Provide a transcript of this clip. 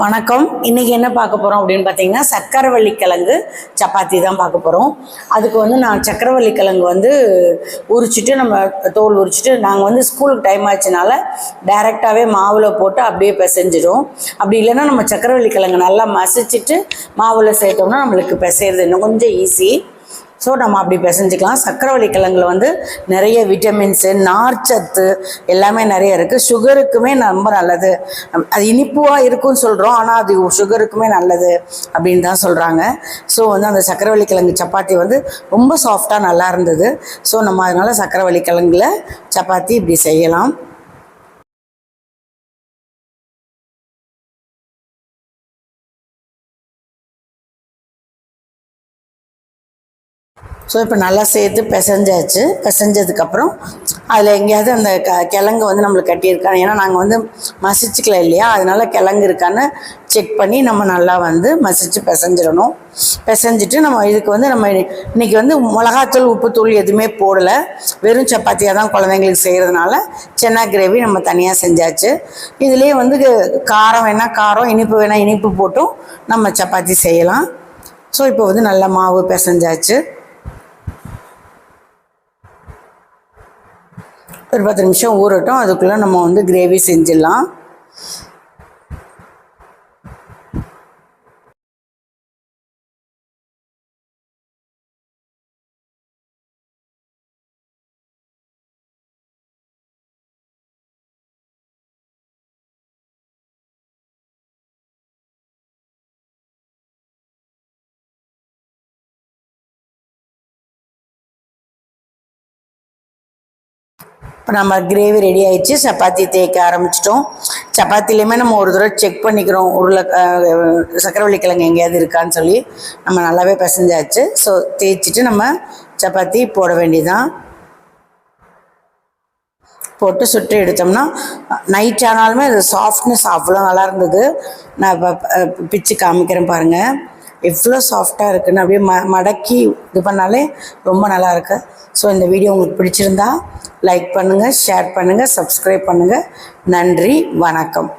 வணக்கம். இன்றைக்கி என்ன பார்க்க போகிறோம் அப்படின்னு பார்த்தீங்கன்னா, சக்கரவள்ளி கிழங்கு சப்பாத்தி தான் பார்க்க போகிறோம். அதுக்கு நான் சக்கரவள்ளி கிழங்கு உரிச்சிட்டு நம்ம தோல் உரிச்சிட்டு நாங்கள் ஸ்கூலுக்கு டைம் ஆச்சுனால டைரெக்டாகவே மாவில் போட்டு அப்படியே பிசைஞ்சிடும். அப்படி இல்லைன்னா நம்ம சக்கரவள்ளி கிழங்கு நல்லா மசிச்சுட்டு மாவில் சேர்த்தோம்னா நம்மளுக்கு பிசைறது இன்னும் கொஞ்சம் ஈஸி. ஸோ நம்ம அப்படி பிசைஞ்சிக்கலாம். சக்கரவள்ளி கிழங்குல நிறைய விட்டமின்ஸு, நார்ச்சத்து எல்லாமே நிறைய இருக்குது. சுகருக்குமே ரொம்ப நல்லது. அது இனிப்புவாக இருக்குன்னு சொல்கிறோம், ஆனால் அது சுகருக்குமே நல்லது அப்படின்னு தான் சொல்கிறாங்க. ஸோ அந்த சக்கரவள்ளி கிழங்கு சப்பாத்தி ரொம்ப சாஃப்டாக நல்லா இருந்தது. ஸோ நம்ம அதனால் சக்கரவள்ளி கிழங்குல சப்பாத்தி இப்படி செய்யலாம். ஸோ இப்போ நல்லா சேர்த்து பிசைஞ்சாச்சு. பிசைஞ்சதுக்கப்புறம் அதில் எங்கேயாவது அந்த கிழங்கு நம்மளுக்கு கட்டியிருக்காங்க. ஏன்னா நாங்கள் மசிச்சுக்கல இல்லையா, அதனால் கிழங்கு இருக்கான்னு செக் பண்ணி நம்ம நல்லா மசிச்சு பிசைஞ்சிடணும். பிசைஞ்சிட்டு நம்ம இதுக்கு நம்ம இன்றைக்கி மிளகாத்தூள், உப்புத்தூள் எதுவுமே போடலை. வெறும் சப்பாத்தியாக தான் குழந்தைங்களுக்கு செய்கிறதுனால சென்னா கிரேவி நம்ம தனியாக செஞ்சாச்சு. இதுலேயே காரம் வேணால் காரம், இனிப்பு வேணால் இனிப்பு போட்டும் நம்ம சப்பாத்தி செய்யலாம். ஸோ இப்போ நல்லா மாவு பிசைஞ்சாச்சு. ஒரு 10 நிமிஷம் ஊறட்டும். அதுக்குள்ளே நம்ம கிரேவி செஞ்சிடலாம். இப்போ நம்ம கிரேவி ரெடி ஆகிடுச்சு. சப்பாத்தி தேய்க்க ஆரம்பிச்சிட்டோம். சப்பாத்திலையுமே நம்ம ஒரு தடவை செக் பண்ணிக்கிறோம், சக்கரவள்ளி கிழங்கு எங்கேயாவது இருக்கான்னு சொல்லி. நம்ம நல்லாவே பிசைஞ்சாச்சு. ஸோ தேய்ச்சிட்டு நம்ம சப்பாத்தி போட வேண்டியதான். போட்டு சுட்டு எடுத்தோம்னா நைட் ஆனாலுமே அது சாஃப்ட்னஸ் அவ்வளோ நல்லா இருந்தது. நான் இப்போ பிச்சு காமிக்கிறேன் பாருங்கள், எவ்வளோ சாஃப்டாக இருக்குன்னு. அப்படியே மடக்கி இது பண்ணாலே ரொம்ப நல்லா இருக்கு. ஸோ இந்த வீடியோ உங்களுக்கு பிடிச்சிருந்தா லைக் பண்ணுங்கள், ஷேர் பண்ணுங்கள், சப்ஸ்கிரைப் பண்ணுங்கள். நன்றி, வணக்கம்.